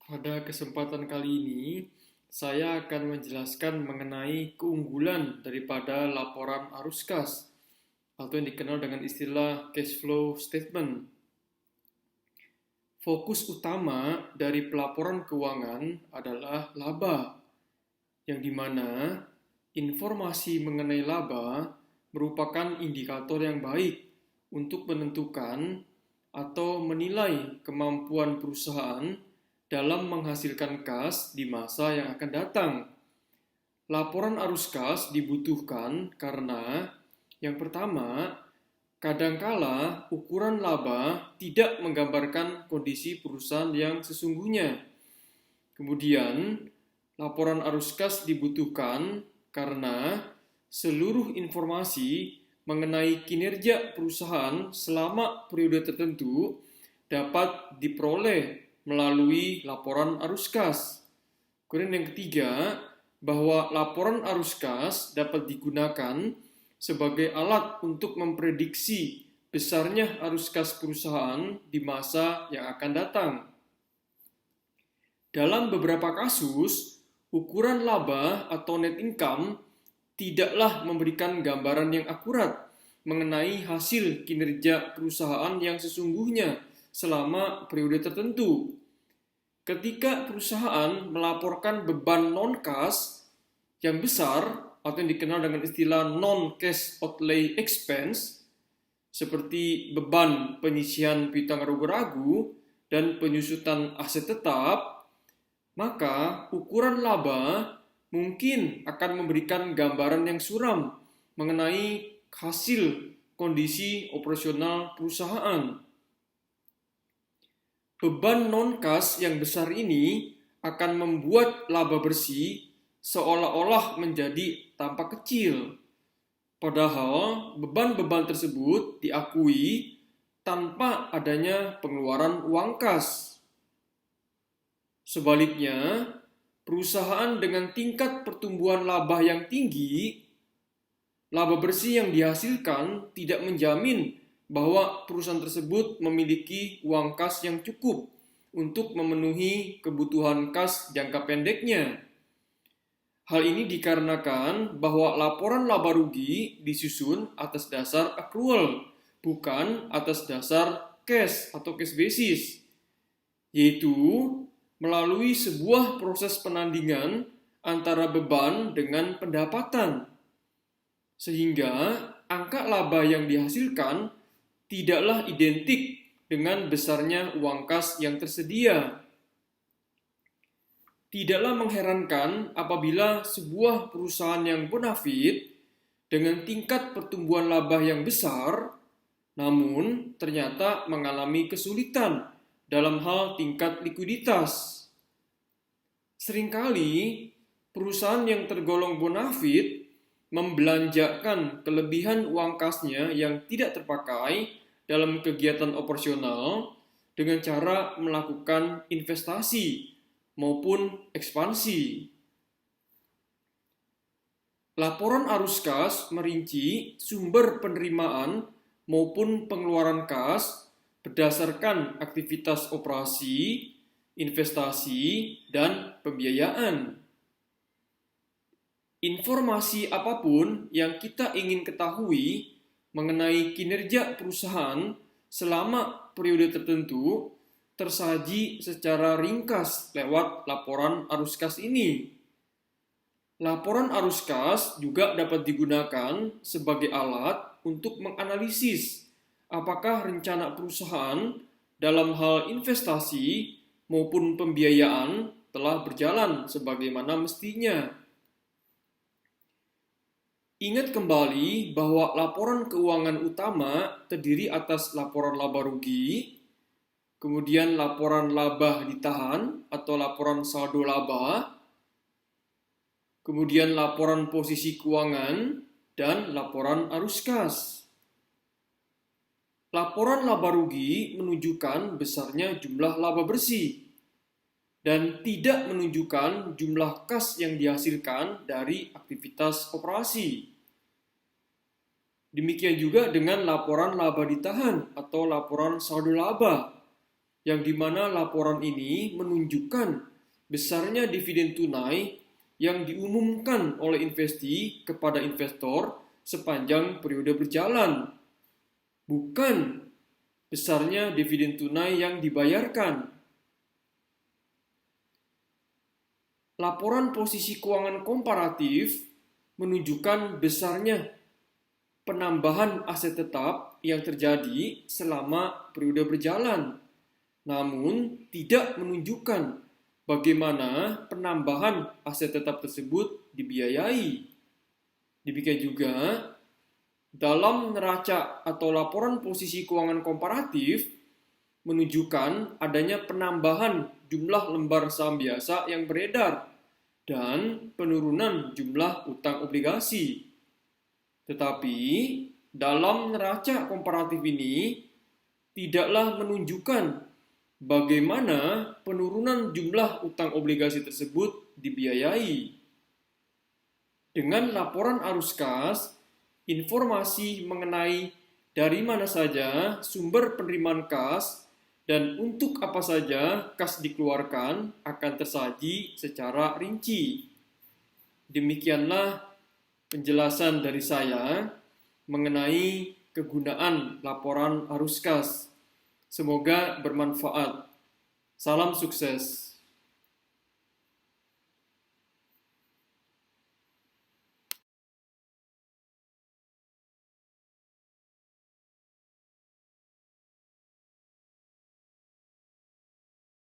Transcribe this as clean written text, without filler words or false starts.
Pada kesempatan kali ini, saya akan menjelaskan mengenai keunggulan daripada laporan arus kas, atau yang dikenal dengan istilah cash flow statement. Fokus utama dari pelaporan keuangan adalah laba, yang dimana informasi mengenai laba merupakan indikator yang baik untuk menentukan atau menilai kemampuan perusahaan dalam menghasilkan kas di masa yang akan datang. Laporan arus kas dibutuhkan karena yang pertama, kadangkala ukuran laba tidak menggambarkan kondisi perusahaan yang sesungguhnya. Kemudian, laporan arus kas dibutuhkan karena seluruh informasi mengenai kinerja perusahaan selama periode tertentu dapat diperoleh melalui laporan arus kas. Kemudian yang ketiga, bahwa laporan arus kas dapat digunakan sebagai alat untuk memprediksi besarnya arus kas perusahaan di masa yang akan datang. Dalam beberapa kasus, ukuran laba atau net income tidaklah memberikan gambaran yang akurat mengenai hasil kinerja perusahaan yang sesungguhnya selama periode tertentu. Ketika perusahaan melaporkan beban non-kas yang besar atau yang dikenal dengan istilah non-cash outlay expense, seperti beban penyisihan piutang ragu-ragu dan penyusutan aset tetap, maka ukuran laba mungkin akan memberikan gambaran yang suram mengenai hasil kondisi operasional perusahaan. Beban non-kas yang besar ini akan membuat laba bersih seolah-olah menjadi tampak kecil. Padahal beban-beban tersebut diakui tanpa adanya pengeluaran uang kas. Sebaliknya, perusahaan dengan tingkat pertumbuhan laba yang tinggi, laba bersih yang dihasilkan tidak menjamin bahwa perusahaan tersebut memiliki uang kas yang cukup untuk memenuhi kebutuhan kas jangka pendeknya. Hal ini dikarenakan bahwa laporan laba rugi disusun atas dasar accrual, bukan atas dasar cash atau cash basis, yaitu melalui sebuah proses penandingan antara beban dengan pendapatan. Sehingga angka laba yang dihasilkan tidaklah identik dengan besarnya uang kas yang tersedia. Tidaklah mengherankan apabila sebuah perusahaan yang bonafit dengan tingkat pertumbuhan laba yang besar, namun ternyata mengalami kesulitan dalam hal tingkat likuiditas. Seringkali perusahaan yang tergolong bonafit membelanjakan kelebihan uang kasnya yang tidak terpakai dalam kegiatan operasional dengan cara melakukan investasi maupun ekspansi. Laporan arus kas merinci sumber penerimaan maupun pengeluaran kas berdasarkan aktivitas operasi, investasi, dan pembiayaan. Informasi apapun yang kita ingin ketahui mengenai kinerja perusahaan selama periode tertentu tersaji secara ringkas lewat laporan arus kas ini. Laporan arus kas juga dapat digunakan sebagai alat untuk menganalisis apakah rencana perusahaan dalam hal investasi maupun pembiayaan telah berjalan sebagaimana mestinya. Ingat kembali bahwa laporan keuangan utama terdiri atas laporan laba rugi, kemudian laporan laba ditahan atau laporan saldo laba, kemudian laporan posisi keuangan, dan laporan arus kas. Laporan laba rugi menunjukkan besarnya jumlah laba bersih dan tidak menunjukkan jumlah kas yang dihasilkan dari aktivitas operasi. Demikian juga dengan laporan laba ditahan atau laporan saldo laba. yang dimana laporan ini menunjukkan besarnya dividen tunai yang diumumkan oleh investi kepada investor sepanjang periode berjalan, bukan besarnya dividen tunai yang dibayarkan. Laporan posisi keuangan komparatif menunjukkan besarnya penambahan aset tetap yang terjadi selama periode berjalan, namun tidak menunjukkan bagaimana penambahan aset tetap tersebut dibiayai. Demikian juga, dalam neraca atau laporan posisi keuangan komparatif menunjukkan adanya penambahan jumlah lembar saham biasa yang beredar dan penurunan jumlah utang obligasi. Tetapi, dalam neraca komparatif ini tidaklah menunjukkan bagaimana penurunan jumlah utang obligasi tersebut dibiayai. Dengan laporan arus kas, informasi mengenai dari mana saja sumber penerimaan kas dan untuk apa saja kas dikeluarkan akan tersaji secara rinci. Demikianlah penjelasan dari saya mengenai kegunaan laporan arus kas. Semoga bermanfaat. Salam sukses.